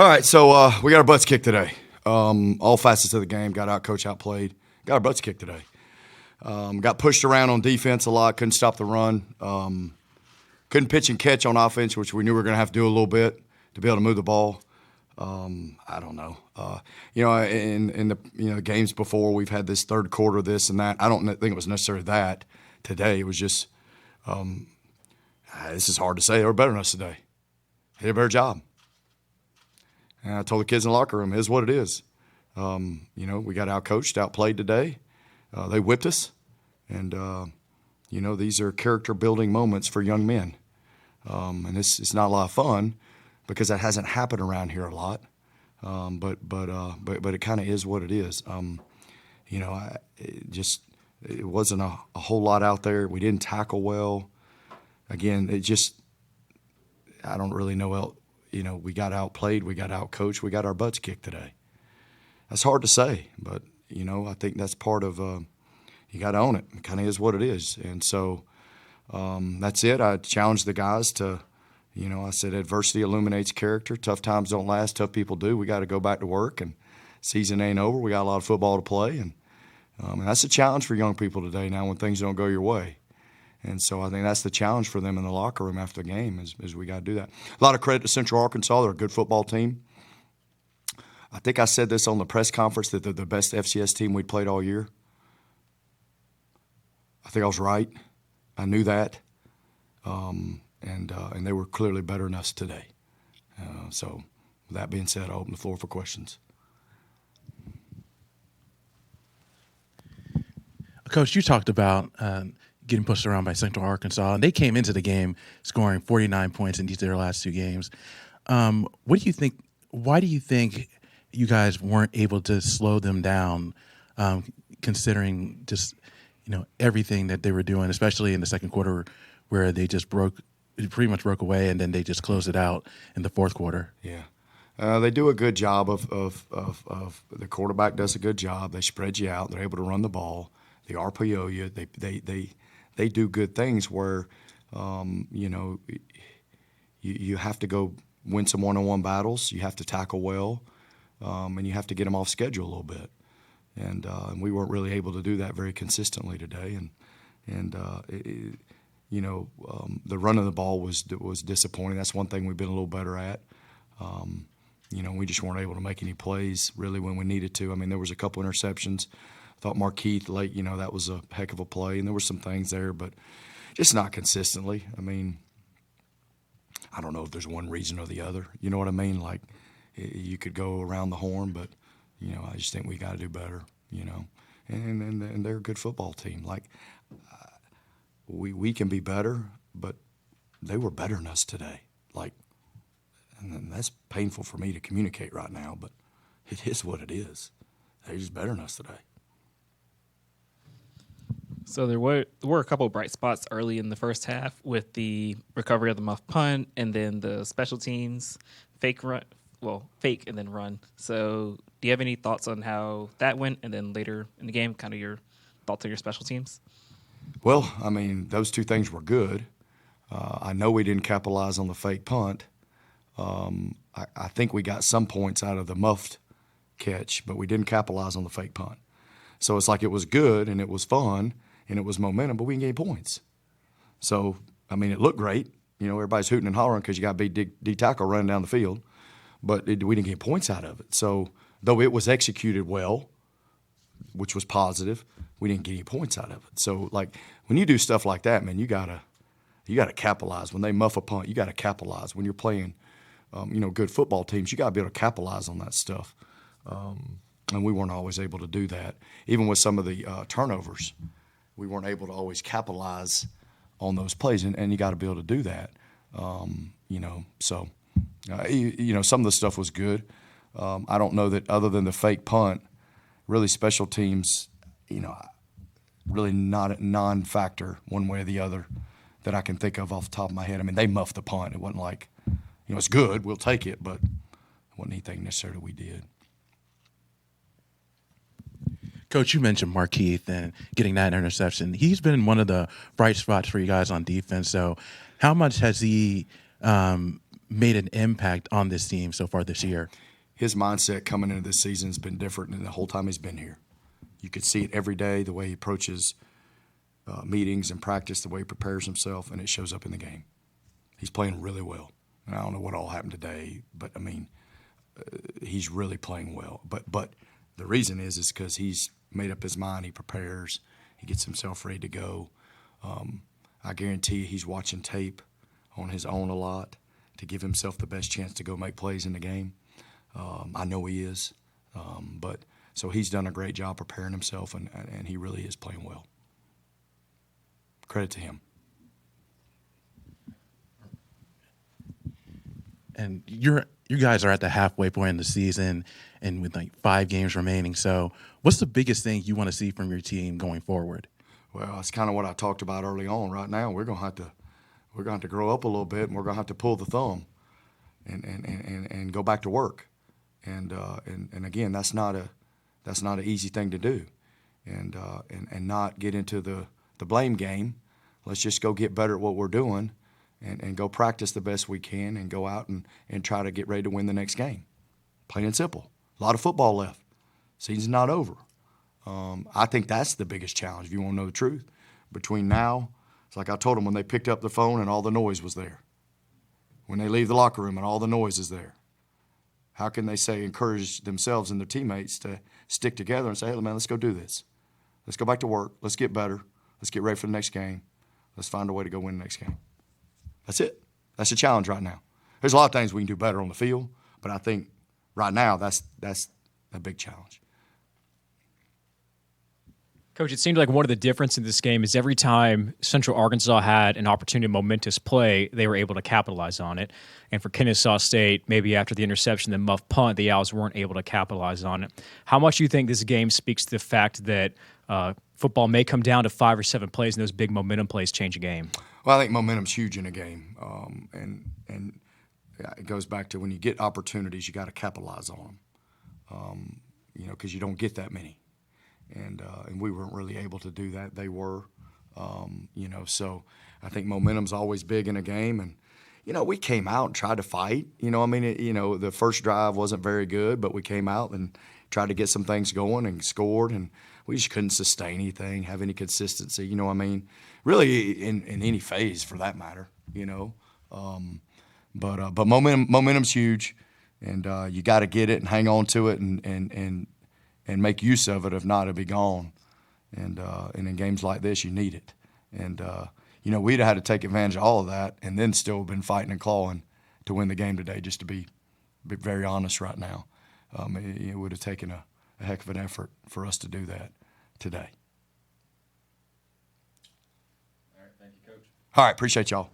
All right, so we got our butts kicked today. All facets of the game, got out coached, outplayed. Got our butts kicked today. Got pushed around on defense a lot, couldn't stop the run. Couldn't pitch and catch on offense, which we knew we were going to have to do a little bit to be able to move the ball. I don't know. In the games before, we've had this third quarter, this and that. I don't think it was necessarily that today. It was just this is hard to say. They were better than us today. They did a better job. And I told the kids in the locker room, "It's what it is." We got out-coached, outplayed today. They whipped us. And, these are character-building moments for young men. And it's not a lot of fun because that hasn't happened around here a lot. But it kind of is what it is. It wasn't a whole lot out there. We didn't tackle well. Again, I don't really know. We got outplayed, we got outcoached, we got our butts kicked today. That's hard to say, but I think that's part of. You got to own it. It kind of is what it is, and so that's it. I challenged the guys to. I said adversity illuminates character. Tough times don't last. Tough people do. We got to go back to work, and season ain't over. We got a lot of football to play, and that's a challenge for young people today. Now, when things don't go your way. And so I think that's the challenge for them in the locker room after the game is we got to do that. A lot of credit to Central Arkansas. They're a good football team. I think I said this on the press conference that they're the best FCS team we'd played all year. I think I was right. I knew that. And they were clearly better than us today. So with that being said, I'll open the floor for questions. Coach, you talked about getting pushed around by Central Arkansas, and they came into the game scoring 49 points in each of their last two games. What do you think? Why do you think you guys weren't able to slow them down, considering just everything that they were doing, especially in the second quarter, where they just pretty much broke away, and then they just closed it out in the fourth quarter? Yeah. They do a good job of the quarterback does a good job. They spread you out. They're able to run the ball. They RPO you. They do good things where, you have to go win some one-on-one battles. You have to tackle well, and you have to get them off schedule a little bit. And we weren't really able to do that very consistently today. The run of the ball was disappointing. That's one thing we've been a little better at. We just weren't able to make any plays really when we needed to. I mean, there was a couple interceptions. I thought Markeith late, that was a heck of a play, and there were some things there, but just not consistently. I mean, I don't know if there's one reason or the other. You know what I mean? Like, you could go around the horn, but, I just think we got to do better, And they're a good football team. Like, we can be better, but they were better than us today. Like, and that's painful for me to communicate right now, but it is what it is. They're just better than us today. So there were a couple of bright spots early in the first half with the recovery of the muff punt and then the special teams fake and then run. So do you have any thoughts on how that went, and then later in the game, kind of your thoughts on your special teams? Well, I mean, those two things were good. I know we didn't capitalize on the fake punt. I think we got some points out of the muffed catch, but we didn't capitalize on the fake punt. So it's like it was good and it was fun and it was momentum, but we didn't get points. So, I mean, it looked great. Everybody's hooting and hollering because you got a big D tackle running down the field, but we didn't get points out of it. So, though it was executed well, which was positive, we didn't get any points out of it. So, like, when you do stuff like that, man, you gotta capitalize. When they muff a punt, you gotta capitalize. When you're playing, good football teams, you gotta be able to capitalize on that stuff. And we weren't always able to do that. Even with some of the turnovers, we weren't able to always capitalize on those plays, and you got to be able to do that. So some of the stuff was good. I don't know that other than the fake punt, really special teams, really not a non-factor one way or the other that I can think of off the top of my head. I mean, they muffed the punt. It wasn't like, it's good, we'll take it, but it wasn't anything necessarily we did. Coach, you mentioned Markeith and getting that interception. He's been one of the bright spots for you guys on defense. So how much has he made an impact on this team so far this year? His mindset coming into this season has been different than the whole time he's been here. You could see it every day, the way he approaches meetings and practice, the way he prepares himself, and it shows up in the game. He's playing really well. And I don't know what all happened today, but I mean, he's really playing well. But the reason is because he's made up his mind. He prepares. He gets himself ready to go. I guarantee you he's watching tape on his own a lot to give himself the best chance to go make plays in the game. I know he is. So he's done a great job preparing himself, and he really is playing well. Credit to him. And you guys are at the halfway point in the season, and with like 5 games remaining. So, what's the biggest thing you want to see from your team going forward? Well, it's kind of what I talked about early on. Right now, we're gonna have to grow up a little bit, and we're gonna have to pull the thumb, and go back to work. And again, that's not an easy thing to do, and not get into the blame game. Let's just go get better at what we're doing, and go practice the best we can, and go out and try to get ready to win the next game. Plain and simple. A lot of football left. Season's not over. I think that's the biggest challenge, if you want to know the truth. Between now, it's like I told them when they picked up the phone and all the noise was there. When they leave the locker room and all the noise is there. How can they encourage themselves and their teammates to stick together and say, hey, man, let's go do this. Let's go back to work. Let's get better. Let's get ready for the next game. Let's find a way to go win the next game. That's it. That's the challenge right now. There's a lot of things we can do better on the field, but I think right now that's a big challenge. Coach, it seemed like one of the differences in this game is every time Central Arkansas had an opportunity, momentous play, they were able to capitalize on it. And for Kennesaw State, maybe after the interception, the muff punt, the Owls weren't able to capitalize on it. How much do you think this game speaks to the fact that football may come down to 5 or 7 plays and those big momentum plays change a game? Well, I think momentum's huge in a game, and it goes back to when you get opportunities, you got to capitalize on them, because you don't get that many. And we weren't really able to do that. They were, so I think momentum's always big in a game. And, we came out and tried to fight. The first drive wasn't very good, but we came out and tried to get some things going and scored. And we just couldn't sustain anything, have any consistency, really in any phase for that matter, But momentum's huge, and you got to get it and hang on to it and make use of it. If not, it'll be gone. And in games like this, you need it. And we'd have had to take advantage of all of that, and then still been fighting and clawing to win the game today. Just to be very honest, right now, it would have taken a heck of an effort for us to do that today. All right, thank you, Coach. All right, appreciate y'all.